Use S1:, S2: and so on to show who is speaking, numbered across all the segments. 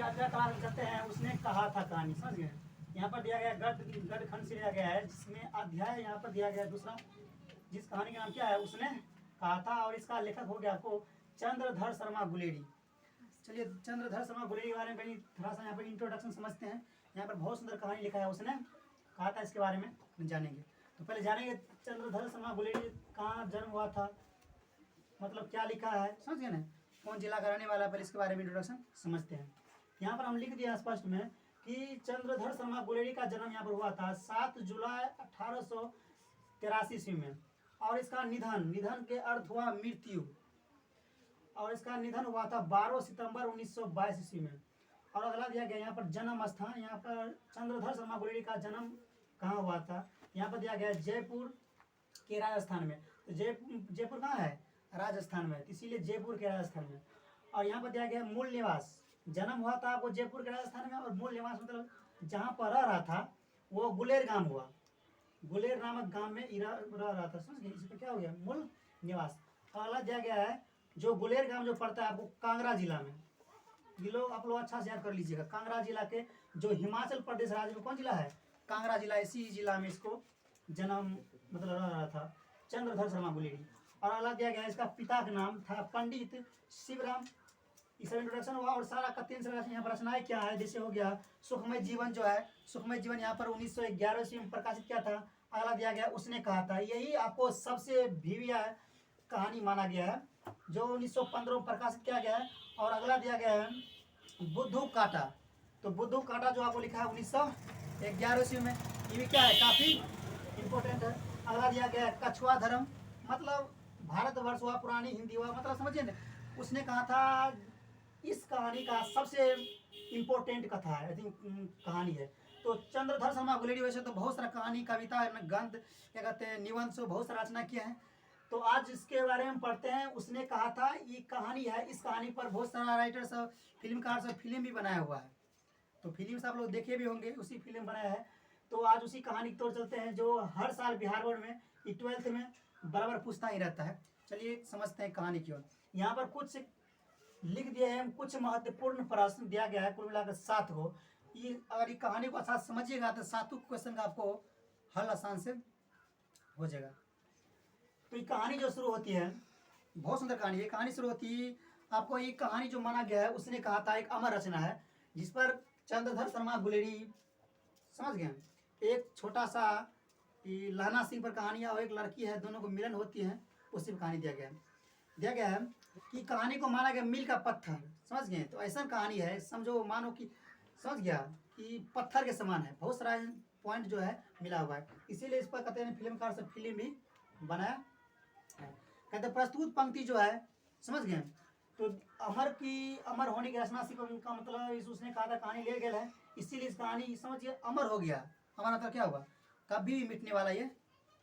S1: आज्ञाकार कहते हैं उसने कहा था कहानी, समझ गए। यहाँ पर दिया गया गढ़ खंड से लिया गया है, जिसमें अध्याय यहाँ पर दिया गया दूसरा, जिस कहानी का नाम क्या है उसने कहा था, और इसका लेखक हो गया आपको चंद्रधर शर्मा गुलेरी। चलिए चंद्रधर शर्मा गुलेरी के बारे में कहीं थोड़ा सा यहाँ पर इंट्रोडक्शन समझते हैं। यहाँ पर बहुत सुंदर कहानी लिखा है, उसने कहा था, इसके बारे में जानेंगे। तो पहले जानेंगे चंद्रधर शर्मा गुलेरी कहाँ जन्म हुआ था, मतलब क्या लिखा है, समझ गए ना, कौन जिला का रहने वाला है, पहले इसके बारे में इंट्रोडक्शन समझते हैं। यहाँ पर हम लिख दिया स्पष्ट में कि चंद्रधर शर्मा गुलेरी का जन्म यहाँ पर हुआ था 7 जुलाई 1883 ईस्वी में, और इसका निधन के अर्थ हुआ मृत्यु, और इसका निधन हुआ था 12 सितंबर 1922 ईस्वी में। और अगला दिया गया यहाँ पर जन्म स्थान, यहाँ पर चंद्रधर शर्मा गुलेरी का जन्म कहाँ हुआ था, यहाँ पर दिया गया जयपुर के राजस्थान में। तो जयपुर कहाँ है, राजस्थान में, इसीलिए जयपुर के राजस्थान में। और यहाँ पर दिया गया मूल निवास, जन्म हुआ था आपको जयपुर के राजस्थान में, और मूल निवास मतलब जहाँ पर रह रहा था वो गुलेर गांव हुआ, गुलेर नामक गांव में रह रहा था, समझ गए। इसी पर क्या हो गया, मूल निवास। और अगला दिया गया है जो गुलेर गांव जो पड़ता है आपको कांगड़ा जिला में, ये लोग आप लोग अच्छा से याद कर लीजिएगा, कांगड़ा जिला के जो हिमाचल प्रदेश राज्य में कौन जिला है, कांगड़ा जिला, इसी जिला में इसको जन्म मतलब रह रहा था चंद्रधर शर्मा गुलेरी। और अगला दिया गया इसका पिता का नाम था पंडित शिवराम। इसका इंट्रोडक्शन हुआ, और सारा का 3 यहाँ पर रचनाएं क्या है, जैसे हो गया सुखमय जीवन जो है, सुखमय जीवन यहाँ पर 1911 ईस्वी में प्रकाशित किया था। अगला दिया गया उसने कहा था, यही आपको सबसे भीविया कहानी माना गया है, जो 1915 में प्रकाशित किया गया है। और अगला दिया गया है बुद्धू काटा, तो बुद्धू काटा जो आपको लिखा है 1911 ईस्वी में, ये भी क्या है, काफ़ी इम्पोर्टेंट है। अगला दिया गया है कछुआ धर्म, मतलब भारतवर्ष हुआ, पुरानी हिंदी हुआ, मतलब समझिए ना, उसने कहा था इस कहानी का सबसे इम्पोर्टेंट कथा है, आई थिंक कहानी है। तो चंद्रधर शर्मा गुलेरी वैसे तो बहुत सारा कहानी, कविता, गंध, क्या कहते हैं, निबंध से बहुत सारा रचना किया है। तो आज इसके बारे में पढ़ते हैं। उसने कहा था ये कहानी है, इस कहानी पर बहुत सारा राइटर सब, फिल्मकार सब फिल्म भी बनाया हुआ है, तो फिल्म सब लोग देखे भी होंगे, उसी फिल्म बनाया है। तो आज उसी कहानी की तौर चलते हैं, जो हर साल बिहार बोर्ड में 12th में बराबर पूछता ही रहता है। चलिए समझते हैं कहानी की ओर। यहाँ पर कुछ लिख दिए हैं, कुछ महत्वपूर्ण प्रश्न दिया गया है, कुल मिलाकर 7 को। ये अगर ये कहानी को अच्छा समझिएगा तो 7 क्वेश्चन का आपको हल आसान से हो जाएगा। तो ये कहानी जो शुरू होती है, बहुत सुंदर कहानी है। कहानी शुरू होती है आपको, ये कहानी जो माना गया है उसने कहा था एक अमर रचना है, जिस पर चंद्रधर शर्मा गुलेरी, समझ गए, एक छोटा सा लहना सिंह पर कहानी है, और एक लड़की है, दोनों को मिलन होती है, उसी पर कहानी दिया गया है कि कहानी को माना गया मील का पत्थर, समझ गए। तो ऐसा कहानी है, समझो, मानो कि समझ गया कि पत्थर के समान है, बहुत सारा पॉइंट जो है मिला हुआ है, इसीलिए इस पर कहते हैं फिल्मकार से फिल्म भी बनाया है। कहते प्रस्तुत पंक्ति जो है, समझ गए, तो अमर होने की रचना से का मतलब इस उसने कहा था कहानी ले गया है, इसीलिए इस कहानी समझिए अमर हो गया। अमर मतलब क्या हुआ, कभी भी मिटने वाला ये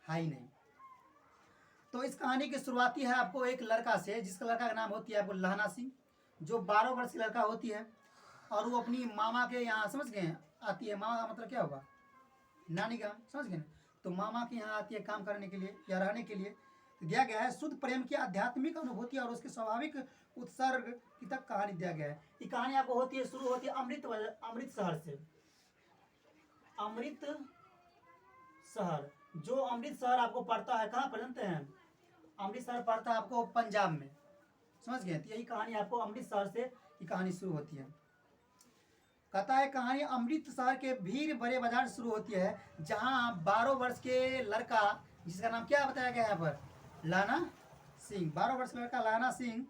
S1: है ही नहीं। तो इस कहानी की शुरुआती है आपको एक लड़का से, जिसका लड़का का नाम होती है आपको लहना सिंह, जो 12 वर्ष की लड़का होती है, और वो अपनी मामा के यहाँ, समझ गए, आती है। मामा का मतलब क्या होगा, नानी का, समझ गए। तो मामा के यहाँ आती है काम करने के लिए या रहने के लिए। तो दिया गया है शुद्ध प्रेम की आध्यात्मिक अनुभूति और उसके स्वाभाविक उत्सर्ग की तक कहानी दिया गया है। ये कहानी आपको होती है, शुरू होती है अमृतसर से। अमृतसर, जो अमृतसर आपको पड़ता है, कहाँ पर जानते हैं, अमृतसर पड़ता है आपको पंजाब में, समझ गए। तो यही कहानी आपको अमृतसर से ये कहानी शुरू होती है। कहता है कहानी अमृतसर के भीड़ बड़े बाजार से शुरू होती है, जहां 12 वर्ष के लड़का, जिसका नाम क्या बताया गया है यहाँ पर, लाना सिंह, 12 वर्ष का लड़का लाना सिंह,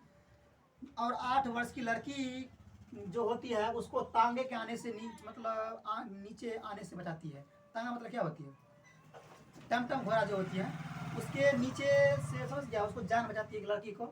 S1: और 8 वर्ष की लड़की जो होती है उसको तांगे के आने से मतलब नीचे आने से बचाती है। तांगा मतलब क्या होती है, टमटम घोड़ा जो होती है, उसके नीचे से, समझ गया, उसको जान बचाती है एक लड़की को।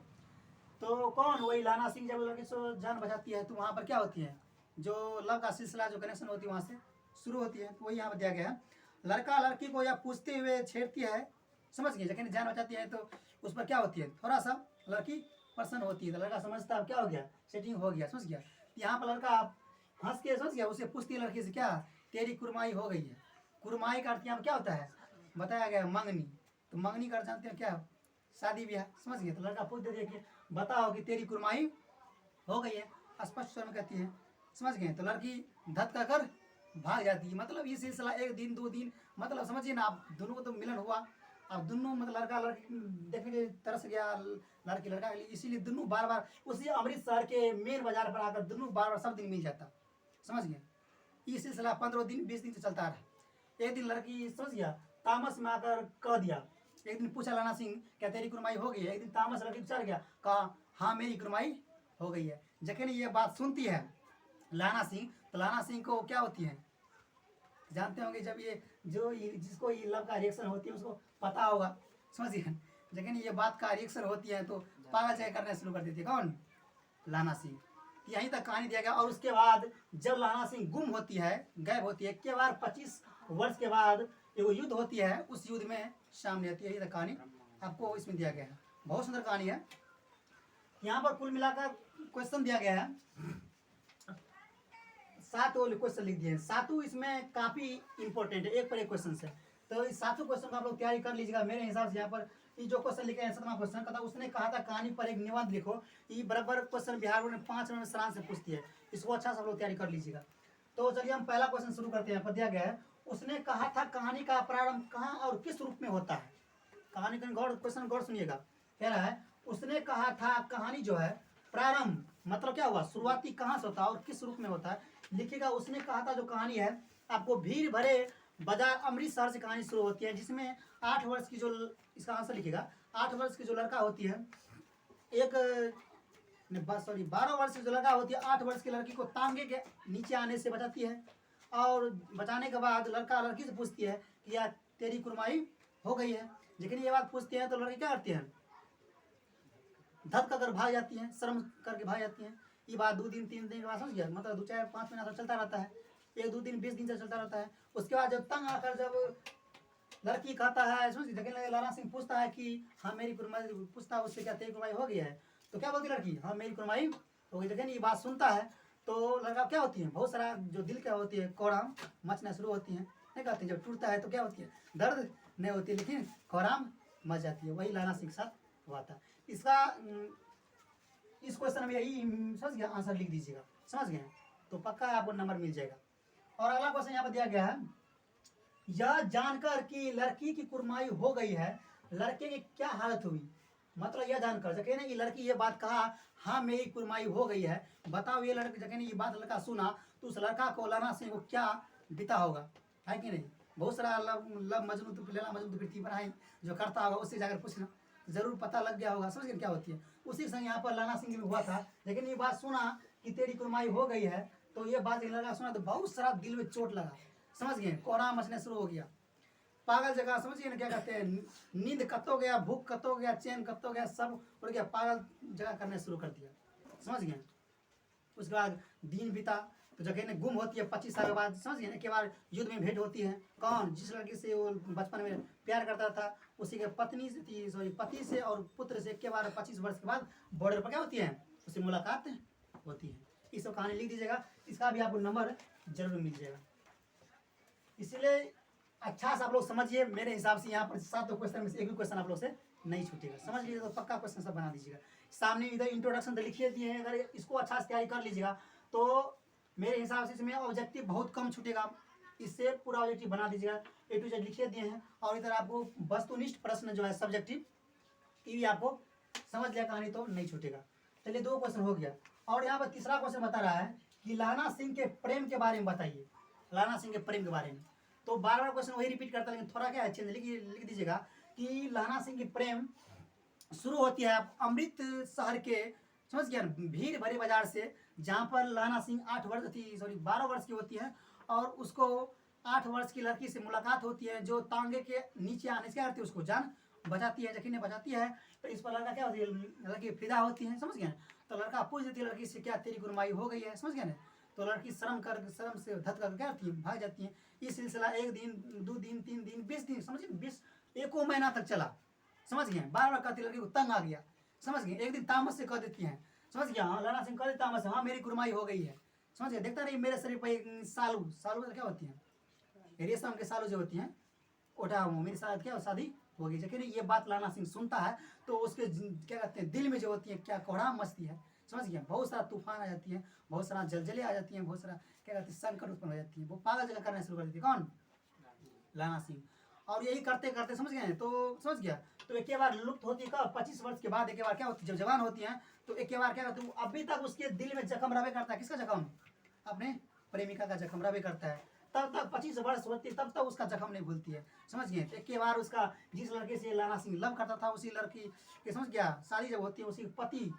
S1: तो कौन, वही लाना सिंह जब लड़की को जान बचाती है, तो वहाँ पर क्या होती है, जो लव का सिलसिला, जो कनेक्शन होती है वहाँ से शुरू होती है। तो वही यहाँ पर दिया गया है। लड़का लड़की को यह पूछते हुए छेड़ती है, समझ गए, जब जान बचाती है तो उस पर क्या होती है, थोड़ा सा लड़की प्रसन्न होती है, तो लड़का समझता है क्या हो गया, सेटिंग हो गया, समझ गया। यहाँ पर लड़का हंस के, समझ गया, उसे पूछती है लड़की से, क्या तेरी कुरमाई हो गई है। कुरमाई का अर्थ यहाँ क्या होता है, बताया गया है, मंगनी। तो मंगनी का अर्थ जानते हैं क्या, शादी ब्याह, समझ गए। तो लड़का पूछ देती है कि बताओ कि तेरी कुरमाई हो गई है, स्पष्ट स्वर में कहती है, समझ गए। तो लड़की धत कर भाग जाती है। मतलब ये सिलसिला 1 दिन 2 दिन, मतलब समझिए ना आप, दोनों को तो मिलन हुआ। अब दोनों मतलब लड़का लड़की देखने के तरस गया, लड़की लड़का के लिए, इसीलिए दोनों बार बार उसी अमृतसर के मेन बाजार पर आकर दोनों बार बार सब दिन मिल जाता। समझ गए। ये सिलसिला 15 दिन 20 दिन से चलता रहा। एक दिन लड़की समझ गया तामस में आकर कह दिया। एक दिन पूछा लाना सिंह, क्या तेरी कुरमाई हो गई है? एक दिन तामस लड़की चढ़ गया, कहा हाँ मेरी कुरमाई हो गई है। जखन ये बात सुनती है लाना सिंह, तो लाना सिंह को क्या होती है जानते होंगे, जब ये जिसको ये लव का रिएक्शन होती है उसको पता होगा। समझिए, जखन ये बात का रिएक्शन होती है तो पागल जगह करना शुरू कर देती है। कौन? लाना सिंह। यहीं तक कहानी दिया गया। और उसके बाद जब लाना सिंह गुम होती है, गायब होती है, के बाद 25 वर्ष के बाद एगो युद्ध होती है, उस युद्ध में सामने आती है। यही तक कहानी आपको इसमें दिया गया है। बहुत सुंदर कहानी है। यहाँ पर कुल मिलाकर क्वेश्चन दिया गया है, 7 क्वेश्चन लिख दिए हैं। 7 इसमें काफी इंपॉर्टेंट है, एक पर एक क्वेश्चन से। तो इस 7 क्वेश्चन को आप लोग तैयारी कर लीजिएगा। मेरे हिसाब से यहाँ पर ये जो क्वेश्चन लिखे हैं 7वां क्वेश्चन का, उसने कहा था कहानी पर एक निबंध लिखो। ये बराबर क्वेश्चन बिहार बोर्ड ने 5 नंबर सरांश से पूछती है। इसको अच्छा से आप लोग तैयारी कर लीजिएगा। तो चलिए हम पहला क्वेश्चन शुरू करते हैं। पर दिया गया है, उसने कहा था कहानी का प्रारंभ कहाँ और किस रूप में होता है। कहानी का क्वेश्चन गौर सुनिएगा। कह रहा है उसने कहा था कहानी जो है प्रारंभ मतलब क्या हुआ, शुरुआती कहाँ से होता है और किस रूप में होता है। लिखिएगा उसने कहा था जो कहानी है आपको भीड़ भरे बाजार अमृतसर से कहानी शुरू होती है, जिसमें 8 वर्ष की जो, इसका आंसर लिखिएगा, 8 वर्ष की जो लड़का होती है, एक 12 वर्ष की जो लड़का होती है, 8 वर्ष की लड़की को तांगे के नीचे आने से बचाती है। और बचाने के बाद लड़का लड़की से पूछती है कि यार तेरी कुरमाई हो गई है। लेकिन ये बात पूछती है तो लड़की क्या करती है, धत कर भाग जाती है, शर्म करके भाग जाती है। ये बात 2 दिन 3 दिन के बाद समझ गया, मतलब 2 4 5 महीना चलता रहता है, 1 2 दिन 20 दिन से चलता रहता है। उसके बाद जब तंग आकर जब लड़की कहता है, समझ गए, लाला सिंह पूछता है कि हाँ मेरी कुरमाई, पूछता है उससे क्या तेरी कुरमाई हो गई है। तो क्या बोलती लड़की, हाँ मेरी कुरमाई हो गई। लेकिन ये बात सुनता है तो लड़का क्या होती है, बहुत सारा जो दिल क्या होती है कोराम मचना शुरू होती है। नहीं कहते जब टूटता है तो क्या होती है, दर्द नहीं होती लेकिन कोराम मच जाती है। वही लाला सिंह के साथ हुआ था। इसका इस क्वेश्चन में यही समझ गया, आंसर लिख दीजिएगा। समझ गए तो पक्का आपको नंबर मिल जाएगा। और अगला क्वेश्चन यहाँ पर दिया गया है, यह जानकर कि लड़की की कुरमाई हो गई है लड़के की क्या हालत हुई। मतलब यह जानकर जगह ने ये लड़की ये बात कहा हाँ मेरी कुरमाई हो गई है, बताओ ये लड़की जगह ने ये बात लड़का सुना तो उस लड़का को लाना सिंह को क्या बीता होगा, है कि नहीं। बहुत सारा लव मजनू तो लेला मजनू तो पृथ्वी पर है जो करता होगा, उससे जाकर पूछना जरूर पता लग गया होगा। समझ गए क्या होती है। उसी संग यहाँ पर लाना सिंह में हुआ था। लेकिन ये बात सुना कि तेरी कुरमाई हो गई है, तो ये बात लड़का सुना तो बहुत सारा दिल में चोट लगा। समझ गए, कोहराम मचने शुरू हो गया, पागल जगह। समझिए ना क्या कहते हैं, नींद कतो गया, भूख कतो गया, चैन कतो गया, सब उड़ गया, पागल जगह करने शुरू कर दिया। समझ गए। उसके बाद दिन बीता तो जगह ने गुम होती है 25 साल के बाद। समझ गए ना, के बाद युद्ध में भेंट होती है। कौन, जिस लड़की से वो बचपन में प्यार करता था उसी के पत्नी से थी, सॉरी पति से और पुत्र से के बाद 25 वर्ष के बाद बॉर्डर पर क्या होती है, उससे मुलाकात होती है। इस सब कहानी लिख दीजिएगा, इसका भी आपको नंबर जरूर मिल जाएगा। इसलिए अच्छा से आप लोग समझिए। मेरे हिसाब से यहाँ पर 7 क्वेश्चन में से एक भी क्वेश्चन आप लोग से नहीं छूटेगा। समझ लीजिए तो पक्का क्वेश्चन सब बना दीजिएगा। सामने इधर इंट्रोडक्शन तो लिखिए दिए हैं, अगर इसको अच्छा से तैयारी कर लीजिएगा तो मेरे हिसाब से इसमें ऑब्जेक्टिव बहुत कम छूटेगा। इससे पूरा ऑब्जेक्टिव बना दीजिएगा, A to Z लिखिए दिए हैं। और इधर आपको वस्तुनिष्ठ प्रश्न जो है सब्जेक्टिव, ये भी आपको समझ लिया कहानी तो नहीं छूटेगा। चलिए 2 क्वेश्चन हो गया। और यहाँ पर तीसरा क्वेश्चन बता रहा है कि लाना सिंह के प्रेम के बारे में बताइए। लाना सिंह के प्रेम के बारे में तो बार बार क्वेश्चन वही रिपीट करता है, लेकिन थोड़ा क्या है चेंज लिख दीजिएगा कि लाना सिंह की प्रेम शुरू होती है अमृत शहर के, समझ गया, भीड़ भरे बाजार से, जहाँ पर लाना सिंह 12 वर्ष की होती है और उसको 8 वर्ष की लड़की से मुलाकात होती है जो तांगे के नीचे आने से क्या करती है, उसको जान बचाती है। जखी ने बचाती है तो इस पर लड़का क्या होती है, लड़की फिदा होती है। समझ गए। तो लड़का पूछ देती है लड़की से क्या तेरी कुरमाई हो गई है। समझ गए ना। तो लड़की शर्म से धत कर क्या करती है, भाग जाती है। ये सिलसिला 1 दिन 2 दिन 3 दिन 20 दिन, समझिए 20 1 महीना तक चला। समझ गए। बार बार कहती लड़की को तंग आ गया। समझ गए। एक दिन तामस से कह देती है, समझ गया, हाँ लाना सिंह कह देता तामस, हाँ मेरी कुरमाई हो गई है। समझ गए। देखता रही मेरे शरीर पर सालू तो क्या होती है, रेशम के सालू जो होती हैं उठा हूँ, मेरी साथ क्या शादी हो गई। जबकि ये बात लाना सिंह सुनता है तो उसके क्या कहते हैं दिल में जो होती है क्या कोहराम मचती है। समझ गए। बहुत सारा तूफान आ जाती है, बहुत सारा जलजले आ जाती हैं, बहुत सारा क्या कहते हैं संकट उत्पन्न हो जाती है। वो पागल जगह करना शुरू कर देती है। कौन? लाना सिंह। और यही करते करते समझ गए, तो समझ गया, तो एक बार लुप्त होती है कब? 25 वर्ष के बाद एक बार क्या होती है, जब जवान होती है तो एक बार क्या करती है, अभी तक उसके दिल में जख्म रवे करता है। किसका जख्म? अपने प्रेमिका का जख्म रवे करता है। तब तक 25 वर्ष होती है, तब तक उसका जख्म नहीं भूलती है। समझ गए। एक बार उसका जिस लड़के से लाना सिंह लव करता था, उसी लड़की के समझ गया शादी जब होती है, उसी पति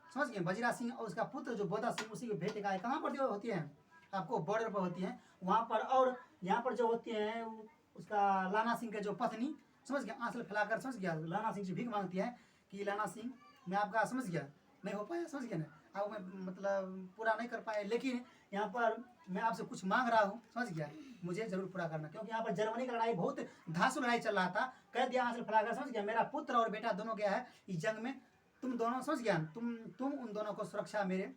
S1: समझ गए बजीरा सिंह और उसका पुत्र जो बोधा सिंह, उसी को भेंट गाय कहाँ पर जो होती है, आपको बॉर्डर पर होती है वहाँ पर। और यहाँ पर जो होती है उसका लाना सिंह के जो पत्नी समझ गया आंचल फैलाकर समझ गया लाना सिंह से भीख मांगती है कि लाना सिंह मैं आपका समझ गया नहीं हो पाया, समझ गया ना, अब मैं मतलब पूरा नहीं कर पाया, लेकिन यहाँ पर मैं आपसे कुछ मांग रहा हूँ, समझ गया, मुझे जरूर पूरा करना। क्योंकि यहाँ पर जर्मनी का लड़ाई बहुत धांसू लड़ाई चल रहा था। कह दिया आंचल फैलाकर समझ गया मेरा पुत्र और बेटा दोनों गया है इस जंग में, तुम दोनों समझ गया, तुम उन दोनों को सुरक्षा मेरे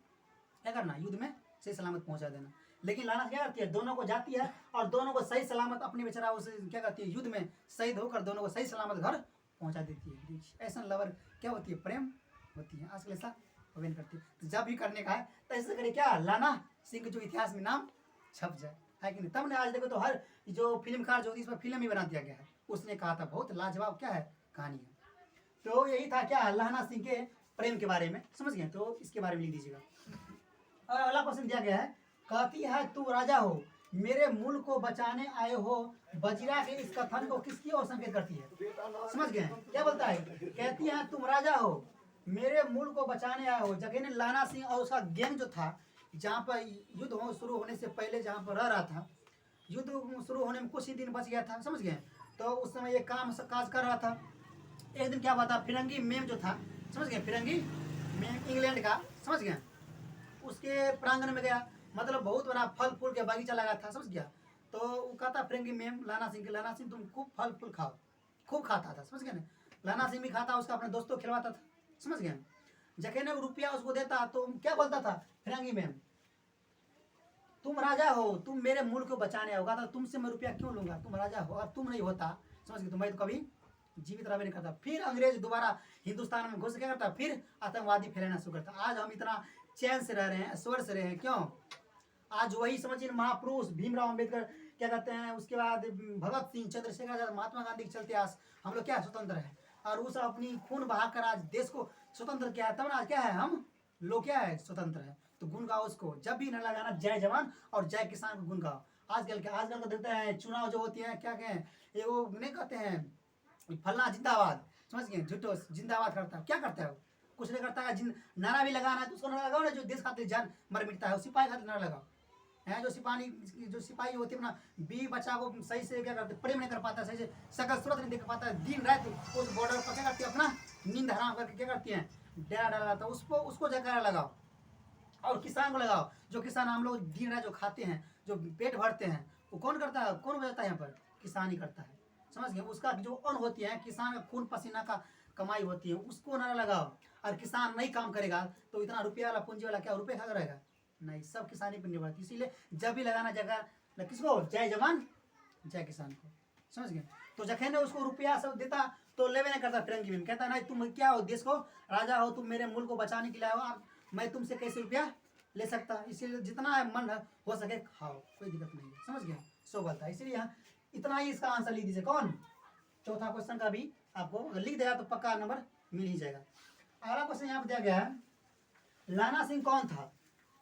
S1: क्या करना, युद्ध में सही सलामत पहुंचा देना। लेकिन लाना क्या करती है, दोनों को जाती है और दोनों को सही सलामत अपने बेचारा उसे क्या करती है, युद्ध में शहीद होकर दोनों को सही सलामत घर पहुंचा देती है। ऐसा लवर क्या होती है, प्रेम होती है। आजकल ऐसा होवे नहीं करती। तो जब भी करने का है तो ऐसे करे क्या, लाना सिंह जो इतिहास में नाम छप जाए, है कि नहीं। तब ने आज देखो तो हर जो फिल्मकार जो इस पर फिल्म ही बना दिया गया है, उसने कहा था बहुत लाजवाब क्या है कहानी है। तो यही था क्या, लाना सिंह के प्रेम के बारे में, समझ गए। तो इसके बारे में लिख दीजिएगा। और अगला क्वेश्चन दिया गया है, कहती है तू राजा हो मेरे मुल्क को बचाने आए हो, बजीरा के इस कथन को किसकी ओर संकेत करती है, समझ गए। क्या बोलता है, कहती है तुम राजा हो मेरे मुल्क को बचाने आए हो। जगह ने लाना सिंह और उसका गैंग जो था, जहाँ पर युद्ध शुरू होने से पहले जहाँ पर रह रहा था, युद्ध शुरू होने में कुछ ही दिन बच गया था, समझ गए। तो उस समय ये काज कर रहा था। एक दिन क्या हुआ था, फिरंगी मेम जो था, समझ गए, फिरंगी मेम इंग्लैंड का, समझ गए, उसके प्रांगण में गया, मतलब बहुत बड़ा फल फूल के बगीचा लगा था, समझ गया। तो वो कहता फिरंगी मेम लाना सिंह के, लाना सिंह तुम खूब फल फूल खाओ, खूब खाता था, समझ गए ना। लाना सिंह भी खाता, उसका अपने दोस्तों को खिलवाता था, समझ गए। जखे ने रुपया उसको देता तो क्या बोलता था फिरंगी मेम, तुम राजा हो तुम मेरे मुल्क को बचाने आओगा, तो तुमसे मैं रुपया क्यों लूंगा, तुम राजा हो और तुम नहीं होता, समझ गए, तो मैं तो कभी जीवित रह नहीं करता। फिर अंग्रेज दोबारा हिंदुस्तान में घुस क्या करता, फिर आतंकवादी फैलाना शुरू करता। आज हम इतना चैन से रह रहे हैं, ऐश्वर्य से रहे हैं, क्यों? आज वही समझिए महापुरुष भीमराव अम्बेडकर क्या कहते हैं, उसके बाद भगत सिंह, चंद्रशेखर आजाद, महात्मा गांधी के चलते आज हम लोग क्या स्वतंत्र है। और वो सब अपनी खून बहाकर आज देश को स्वतंत्र किया है, तब आज क्या है, हम लोग क्या है, स्वतंत्र है। तो गुण गाओ उसको, जब भी नारा लगाना जय जवान और जय किसान को गुण गाओ। आजकल को देखते हैं चुनाव जो होती है क्या कहें, ये वो नहीं कहते हैं फलना जिंदाबाद, समझ गए, झूठो जिंदाबाद करता है, क्या करता है वो, कुछ नहीं करता है। नारा भी लगाना है तो उसको नारा लगाओ ना, जो देश खातिर जान मर मिटता है, सिपाही खातिर नारा लगाओ है। जो सिपाही होती है अपना बीवी बच्चा को सही से क्या करते, प्रेम नहीं कर पाता, सही से सकल सूरत नहीं देख पाता, दिन रात उस बॉर्डर पर क्या करती है, अपना नींद हराम करके क्या करती है, डेरा डाला था, उसको जगह लगाओ। और किसान को लगाओ, जो किसान हम लोग दिन रात जो खाते हैं, जो पेट भरते हैं, वो कौन करता है, कौन बजाता है यहाँ पर, किसान ही करता है, समझ गए। उसका जो अन्न होती है, किसान का खून पसीना का कमाई होती है, उसको नारा लगाओ। और किसान नहीं काम करेगा तो इतना रुपया वाला पूंजी वाला क्या रुपये खाता रहेगा, नहीं, सब किसानी पर निर्भर। इसीलिए जब भी लगाना जगह किसको, जय जवान जय किसान को, समझ गए। तो जखे ने उसको रुपया सब देता तो लेवे नहीं करता फिरंगी में, कहता नहीं तुम क्या हो, देश को राजा हो, तुम मेरे मुल्क को बचाने के लिए आओ, मैं तुमसे कैसे रुपया ले सकता, इसीलिए जितना मन हो सके खाओ, कोई दिक्कत नहीं है, समझ गए, सो बोलता है। इसीलिए यहाँ इतना ही इसका आंसर लिख दीजिए। कौन? चौथा क्वेश्चन का भी आपको लिख देगा तो पक्का नंबर मिल ही जाएगा। अगला क्वेश्चन यहाँ पर दिया गया है, लाना सिंह कौन था,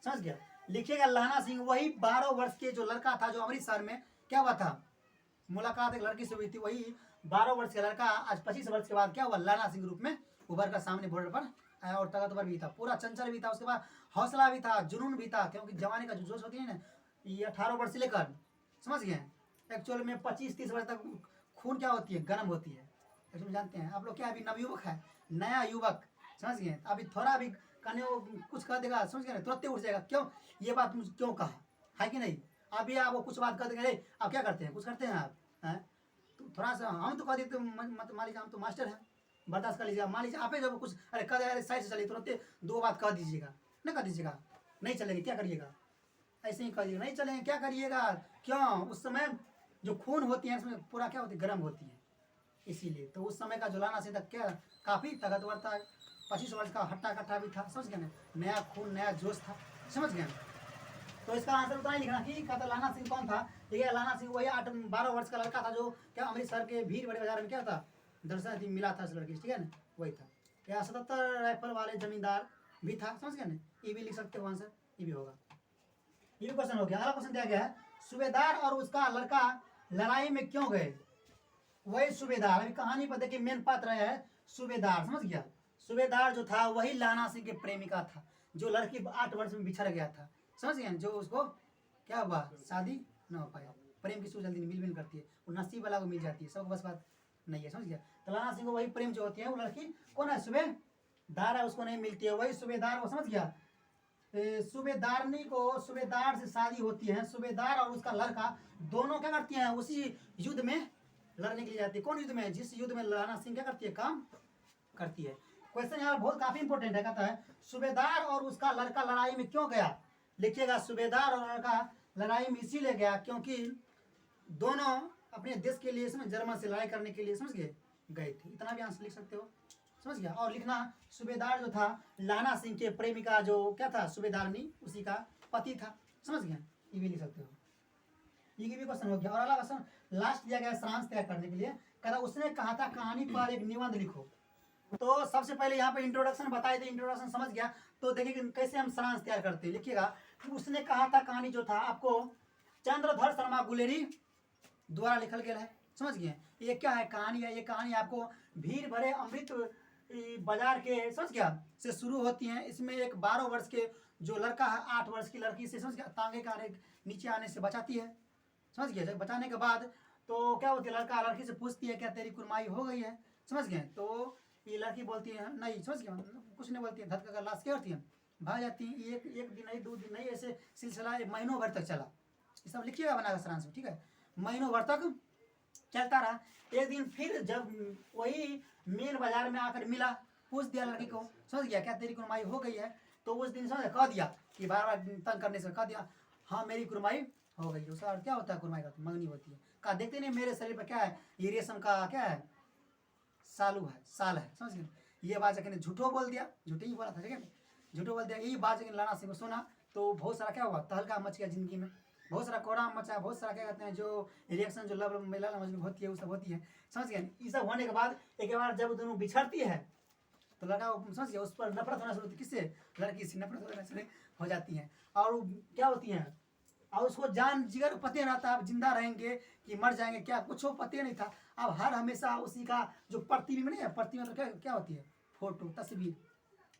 S1: समझ गया, लिखिएगा। लाना सिंह वही 12 वर्ष के जो लड़का था, जो अमृतसर में क्या हुआ था, मुलाकात एक लड़की से हुई थी, वही 12 वर्ष का लड़का आज 25 वर्ष के बाद क्या हुआ, लाना सिंह रूप में उभर कर सामने बॉर्डर पर आया। और ताकतवर भी था, पूरा चंचल भी था, उसके बाद हौसला भी था, जुनून भी था, क्योंकि जवानी का जो जोश होती है ना, ये 18 वर्ष से लेकर, समझ गए, एक्चुअल में 25-30 वर्ष तक खून क्या होती है, गर्म होती है, एक्चुअली जानते हैं आप लोग क्या, अभी नवयुवक है, नया युवक, समझ गए, अभी थोड़ा भी कहने वो कुछ कह देगा, समझ गए, तुरंत उठ जाएगा, क्यों, ये बात मुझे क्यों कहा, है कि नहीं। अभी आप वो कुछ बात कर देंगे, आप क्या करते हैं, कुछ करते हैं आप, हैं, तो थोड़ा सा हम तो कह देते, मान लीजिए हम तो मास्टर हैं, बर्दाश्त कर लीजिएगा। मान लीजिए आप जब कुछ अरे कह दे, साइड से चलिए, तुरंत 2 बात कह दीजिएगा, ना कह दीजिएगा, नहीं चलेंगे क्या करिएगा, ऐसे ही कहिएगा, नहीं चलेंगे क्या करिएगा, क्यों, उस समय जो खून होती है उसमें पूरा क्या होती है, गर्म होती है, इसीलिए। तो उस समय का जो लाना सिंह क्या काफ़ी ताकतवर था, 25 वर्ष का हट्टा कट्टा भी था, समझ गए ना, नया खून नया जोश था, समझ गए। तो इसका आंसर उतना ही लिखना कि कहता लाना सिंह कौन था। ठीक है, लाना सिंह वही 8-12 वर्ष का लड़का था जो क्या अमृतसर के भीड़ बड़े बाजार में क्या था दर्शन मिला था इस लड़की, ठीक है ना, वही था। या 77 राइफल वाले जमींदार भी था, समझ गए ना, ये भी लिख सकते हो आंसर, ये भी होगा। ये भी क्वेश्चन हो गया। अगला क्वेश्चन दिया गया है सूबेदार और उसका लड़का लड़ाई में क्यों गए। वही सूबेदार, अभी कहानी पर देखिए मेन पात्र है सूबेदार, समझ गया। सूबेदार जो था वही लाना सिंह के प्रेमिका था, जो लड़की 8 वर्ष में बिछड़ गया था, समझ गए, जो उसको क्या हुआ शादी न हो पाया। प्रेम की सूझ जल्दी मिल भी नहीं करती है, वो नसीब वाला को मिल जाती है, सबको बस बात नहीं है, समझ गया। तो लाना सिंह को वही प्रेम जो होती है वो लड़की कौन है सूबेदार है, उसको नहीं मिलती है, वही सूबेदार वो, समझ गया। सूबेदारनी को सूबेदार से शादी होती है, सूबेदार और उसका लड़का दोनों क्या करती हैं उसी युद्ध में लड़ने के लिए जाती है। कौन युद्ध में, जिस युद्ध में लाना सिंह क्या करती है काम करती है। क्वेश्चन यहाँ बहुत काफी इंपॉर्टेंट है, कहता है सूबेदार और उसका लड़का लड़ाई में क्यों गया। लिखिएगा सूबेदार और लड़का लड़ाई में इसीलिए गया क्योंकि दोनों अपने देश के लिए समझ जर्मन से लड़ाई करने के लिए समझ गए थे। इतना भी आंसर लिख सकते हो, समझ गया। और लिखना सूबेदार जो था लाना सिंह के प्रेमिका जो क्या था सूबेदारनी उसी का पति था, समझ गया, ये भी लिख सकते हो। ये भी क्वेश्चन हो गया। और अगला क्वेश्चन लास्ट दिया गया सारांश तैयार करने के लिए, कहता उसने कहा था कहानी पर एक निबंध लिखो। तो सबसे पहले यहाँ पे इंट्रोडक्शन बताए थे, इंट्रोडक्शन समझ गया, तो देखिए कैसे हम सारांश तैयार करते हैं। लिखिएगा उसने कहा था कहानी जो था आपको चंद्रधर शर्मा गुलेरी द्वारा लिखल गया है, समझ गए। ये क्या है कहानी है, ये कहानी आपको भीड़ भरे अमृत बाजार के समझ गया से शुरू होती है। इसमें एक 12 वर्ष के जो लड़का है 8 वर्ष की लड़की से समझ गया तांगे का नीचे आने से बचाती है, समझ गया। जब बचाने के बाद तो क्या होती है लड़का लड़की से पूछती है क्या तेरी कुर्माई हो गई है, समझ गए। तो ये लड़की बोलती है नहीं, समझ गया, कुछ नहीं बोलती है, धक्का कर लाश क्या होती है भाग जाती है। एक दिन नहीं 2 दिन नहीं, ऐसे सिलसिला महीनों भर तक चला। ये सब लिखिएगा बनाकर सारांश में, ठीक है, महीनों भर तक चलता रहा। एक दिन फिर जब वही मेन बाजार में आकर मिला, पूछ दिया लड़की को, समझ गया क्या तेरी कुर्माई हो गई है। तो उस दिन समझ कह दिया कि बार बार तंग करने से कह दिया हाँ मेरी कुर्माई हो गई। उसका अर्थ क्या होता है कुर्माई का, मंगनी होती है। कहा देखते नहीं मेरे शरीर पर क्या है, ये रेशम का क्या है सालू है, साल है, समझ गए। ये बात जगह ने झूठो बोल दिया, झूठे ही बोला था, ठीक है, झूठो बोल दिया। यही बात जगह लाना सिंह को सुना तो बहुत सारा क्या हुआ तहलका मच गया जिंदगी में, बहुत सारा कोहराम मचा, बहुत सारा क्या कहते हैं जो रिएक्शन जो लव मेला मजनू होती है वो सब होती है, समझ गए। ये सब होने के बाद एक बार जब दोनों बिछड़ती है तो लड़का समझ गया उस पर नफरत होना शुरू होती है, किससे लड़की से नफरत होना शुरू हो जाती है। और क्या होती है और उसको जान जिगर पते रहता है अब जिंदा रहेंगे कि मर जाएंगे क्या, कुछ वो पते नहीं था। अब हर हमेशा उसी का जो प्रतिबिंब नहीं है, प्रतिबिंब तो क्या होती है फोटो तस्वीर।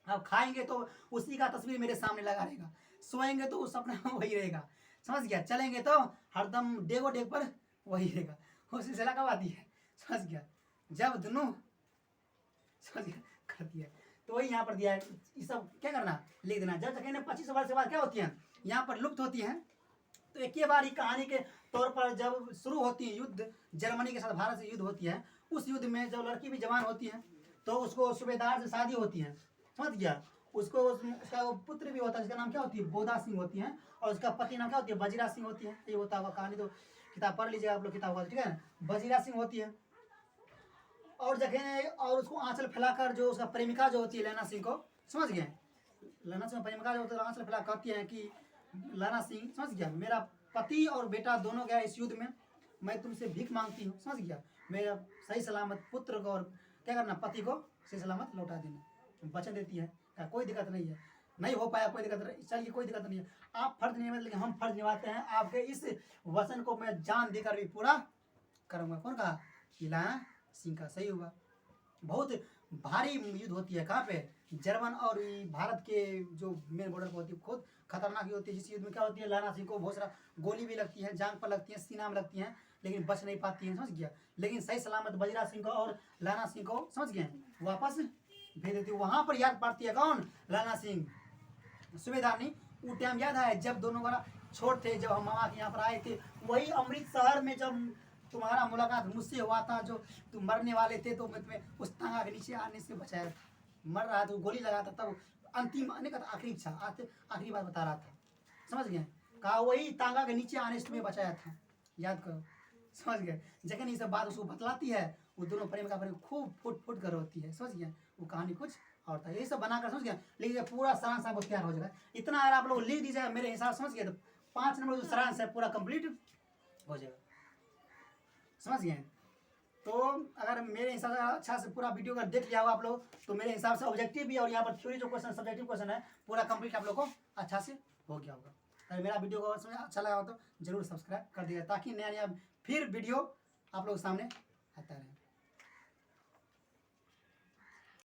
S1: अब खाएंगे तो उसी का तस्वीर मेरे सामने लगा रहेगा, सोएंगे तो उस अपना वही रहेगा, समझ गया, चलेंगे तो हरदम डेगो डेग पर वही रहेगा। वो सिलसिला कब आती है, समझ गया, जब दोनों समझ गया करती है। तो वही यहाँ पर दिया है, ये सब क्या करना लिख देना। जब तक 25 वर्ष के बाद क्या होती है यहाँ पर लुप्त होती है। तो एक ही बार ही कहानी के तौर पर जब शुरू होती है युद्ध, जर्मनी के साथ भारत से युद्ध होती है, उस युद्ध में जब लड़की भी जवान होती है तो उसको सूबेदार से शादी होती है, समझ गया। उसको उसका पुत्र भी होता है जिसका नाम क्या होती है बोदा सिंह होती है, और उसका पति नाम क्या होती है बजीरा सिंह होती है। ये होता हुआ कहानी तो किताब पढ़ लीजिएगा आप लोग, किताब ठीक है ना, बजीरा सिंह होती है। और जगह और उसको आंचल फैलाकर जो उसका प्रेमिका जो होती है लैना सिंह को, समझ गए, लैना सिंह प्रेमिका जो होती है आंचल फैला कहती है कि लाना सिंह समझ गया मेरा पति और बेटा दोनों गया इस युद्ध में, मैं तुमसे भीख मांगती हूँ, समझ गया, मेरा सही सलामत पुत्र को और क्या करना पति को सही सलामत लौटा देना। वचन देती है कोई दिक्कत नहीं है, नहीं हो पाया कोई दिक्कत नहीं, चलिए कोई दिक्कत नहीं है, आप फर्ज निभाते लेकिन हम फर्ज निभाते हैं, आपके इस वचन को मैं जान देकर भी पूरा करूँगा। कौन कहा लाना सिंह का, सही हुआ। बहुत भारी युद्ध होती है कहाँ पे जर्मन और भारत के जो मेन बॉर्डर पर होती है, खुद खतरनाक होती है। जिस युद्ध में क्या होती है लाना सिंह को बहुत सारा गोली भी लगती है, जांग पर लगती है, सीना में लगती है, लेकिन बच नहीं पाती है, समझ गया। लेकिन सही सलामत बजीरा सिंह को और लाना सिंह को समझ गए वापस भेज देती है। वहां पर याद पड़ती है कौन लाना सिंह सूबेदार नहीं। वो टाइम याद है जब दोनों बड़ा छोट थे, जब हम मामा के यहाँ पर आए थे, वही अमृतसर में जब तुम्हारा मुलाकात मुझसे हुआ था, जो तुम मरने वाले थे तो मैं तुम्हें उस तांगा के नीचे आने से बचाया था, मर रहा था तो गोली लगा था, तब अंतिम आने का आखिरी इच्छा आखिरी बात बता रहा था, समझ गए, कहा वही तांगा के नीचे आने से तुम्हें बचाया था, याद करो, समझ गए। जगह ये सब बात उसको बतलाती है, वो दोनों प्रेम का प्रेम खूब फुट फुट कर होती है, समझ गए। वो कहानी कुछ और था, यही सब बनाकर समझ गया लिख दिया, पूरा सारांश आपको तैयार हो जाएगा। इतना अगर आप लोग लिख दीजिएगा मेरे हिसाब से, समझ गए, तो 5 नंबर जो सारांश है पूरा कंप्लीट हो जाएगा, समझ गए। तो अगर मेरे हिसाब से अच्छा से पूरा वीडियो अगर देख लिया हो आप लोग, तो मेरे हिसाब से ऑब्जेक्टिव भी और यहाँ पर थ्योरी जो क्वेश्चन सब्जेक्टिव क्वेश्चन है पूरा कंप्लीट आप लोग को अच्छा से हो गया होगा। अगर मेरा वीडियो को समझ अच्छा लगा हो तो जरूर सब्सक्राइब कर दीजिएगा, ताकि नया नया फिर वीडियो आप लोग सामने आता रहे।